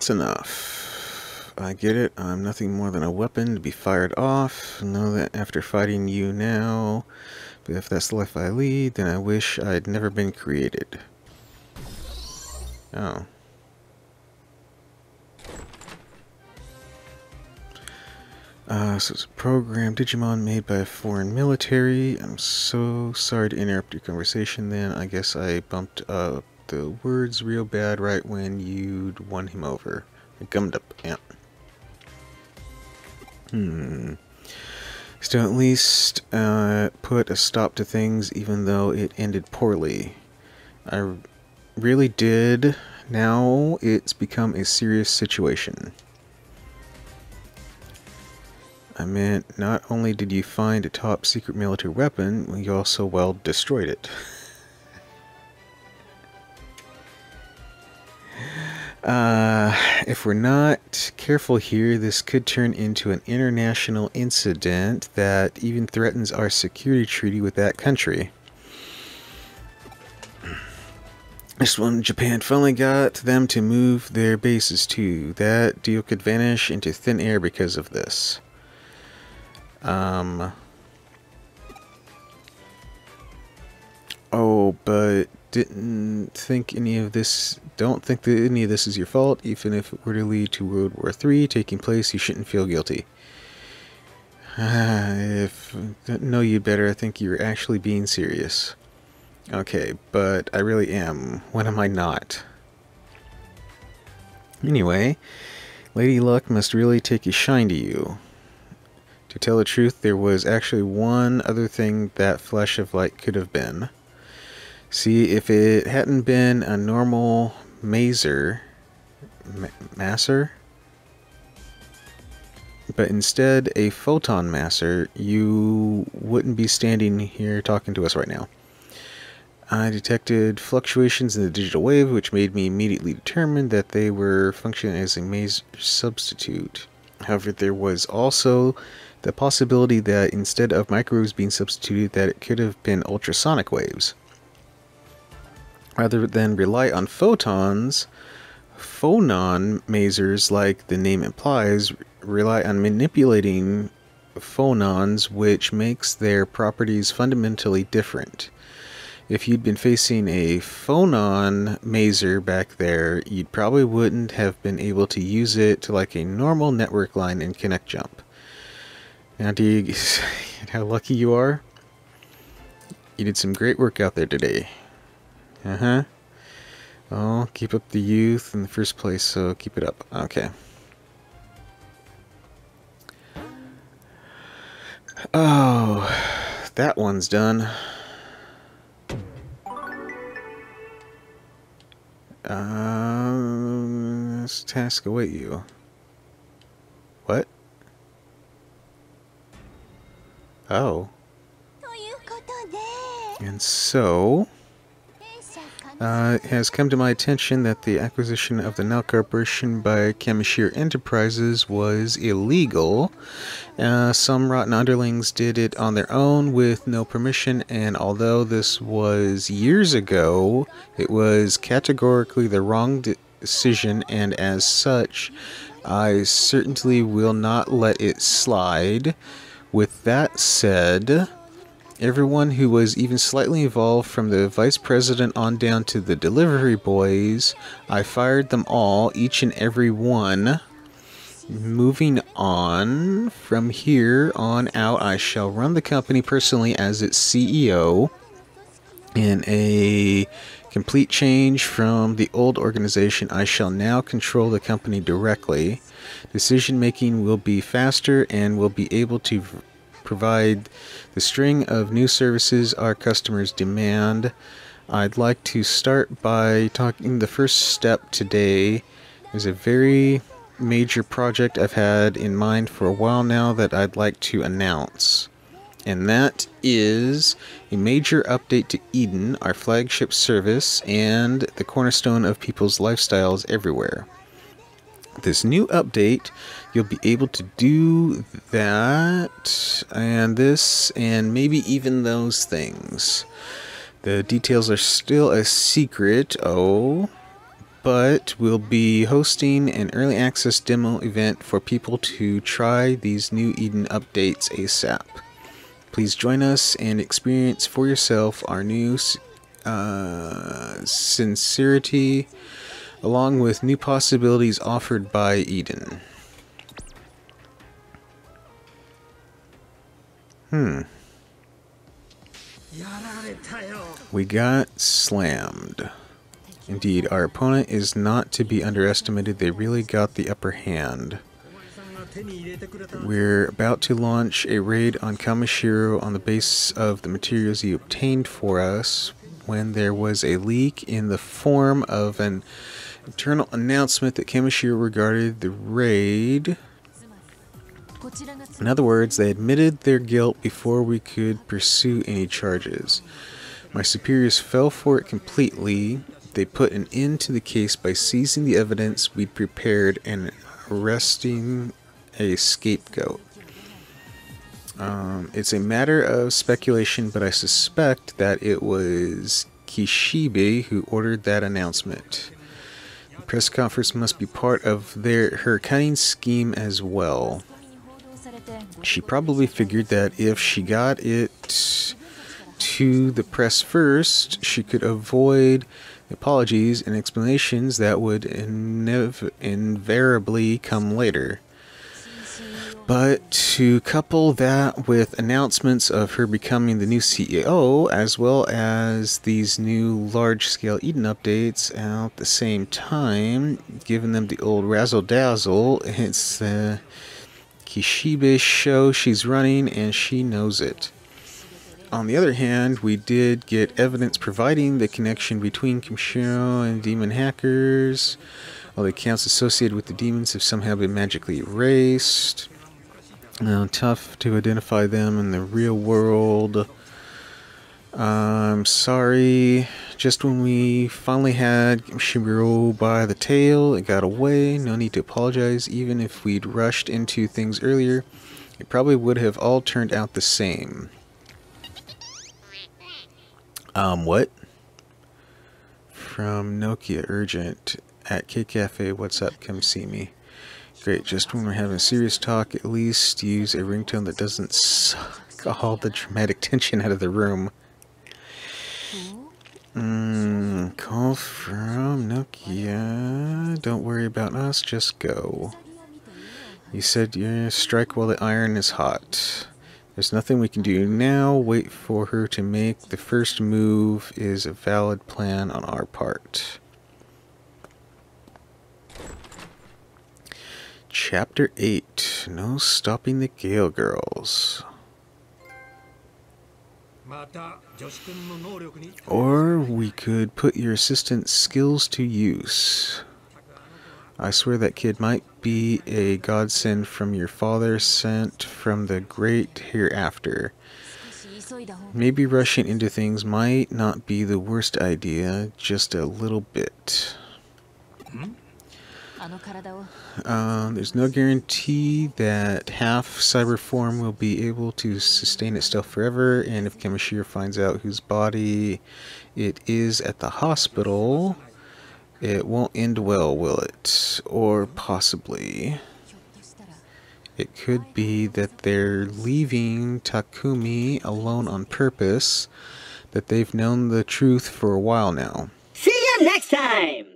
That's enough. I get it. I'm nothing more than a weapon to be fired off. Know that after fighting you now, but if that's the life I lead, then I wish I'd never been created. Oh. So it's a program Digimon made by a foreign military. I'm so sorry to interrupt your conversation then. I guess I bumped up the words real bad right when you'd won him over. I gummed up, yeah. Still at least put a stop to things even though it ended poorly. I really did. Now it's become a serious situation. I meant, not only did you find a top secret military weapon, you also, well, destroyed it. If we're not careful here, this could turn into an international incident that even threatens our security treaty with that country. Just when Japan finally got them to move their bases to, that deal could vanish into thin air because of this. Oh, but don't think that any of this is your fault. Even if it were to lead to World War III taking place, you shouldn't feel guilty. If I know you better, I think you're actually being serious. Okay, but I really am. When am I not? Anyway, Lady Luck must really take a shine to you. To tell the truth, there was actually one other thing that Flash of Light could have been. See, if it hadn't been a normal masser, but instead a photon masser, you wouldn't be standing here talking to us right now. I detected fluctuations in the digital wave, which made me immediately determine that they were functioning as a maser substitute. However, there was also the possibility that instead of microwaves being substituted, that it could have been ultrasonic waves. Rather than rely on photons, phonon masers, like the name implies, rely on manipulating phonons, which makes their properties fundamentally different. If you'd been facing a phonon maser back there, you probably wouldn't have been able to use it to like a normal network line and connect jump. Now, do you how lucky you are? You did some great work out there today. Oh, keep up the youth in the first place, so keep it up. Okay. Oh, that one's done. This task await you. What? Oh. And so, it has come to my attention that the acquisition of the Now Corporation by Kamishir Enterprises was illegal. Some rotten underlings did it on their own with no permission, and although this was years ago, it was categorically the wrong decision, and as such, I certainly will not let it slide. With that said, everyone who was even slightly involved, from the vice president on down to the delivery boys, I fired them all, each and every one. Moving on, from here on out, I shall run the company personally as its CEO. In a complete change from the old organization, I shall now control the company directly. Decision making will be faster and will be able to provide the string of new services our customers demand. I'd like to start by talking the first step today. There's a very major project I've had in mind for a while now that I'd like to announce. And that is a major update to Eden, our flagship service, and the cornerstone of people's lifestyles everywhere. This new update, you'll be able to do that, and this, and maybe even those things. The details are still a secret, but we'll be hosting an early access demo event for people to try these new Eden updates ASAP. Please join us and experience for yourself our new sincerity, along with new possibilities offered by Eden. We got slammed. Indeed, our opponent is not to be underestimated. They really got the upper hand. We're about to launch a raid on Kamishiro on the basis of the materials he obtained for us when there was a leak in the form of an internal announcement that Kamishiro regarded the raid. In other words, they admitted their guilt before we could pursue any charges. My superiors fell for it completely. They put an end to the case by seizing the evidence we'd prepared and arresting a scapegoat. It's a matter of speculation, but I suspect that it was Kishibe who ordered that announcement. The press conference must be part of her cunning scheme as well. She probably figured that if she got it to the press first, she could avoid apologies and explanations that would invariably come later. But to couple that with announcements of her becoming the new CEO, as well as these new large-scale Eden updates at the same time, giving them the old razzle-dazzle, it's the Kishibe show she's running, and she knows it. On the other hand, we did get evidence providing the connection between Kamishiro and demon hackers. All the accounts associated with the demons have somehow been magically erased. Tough to identify them in the real world. I'm sorry. Just when we finally had Kamishiro by the tail, it got away. No need to apologize. Even if we'd rushed into things earlier, it probably would have all turned out the same. What? From Nokia, urgent. At K Cafe, what's up? Come see me. Great, just when we're having a serious talk, at least use a ringtone that doesn't suck all the dramatic tension out of the room. Call from Nokia. Don't worry about us, just go. You said you strike while the iron is hot. There's nothing we can do now. Wait for her to make the first move is a valid plan on our part. Chapter 8. No stopping the Gale Girls. Or we could put your assistant's skills to use. I swear that kid might be a godsend from your father, sent from the great hereafter. Maybe rushing into things might not be the worst idea, just a little bit. There's no guarantee that half cyber form will be able to sustain itself forever, and if Kamishiro finds out whose body it is at the hospital, it won't end well, will it? Or possibly. It could be that they're leaving Takumi alone on purpose, that they've known the truth for a while now. See you next time!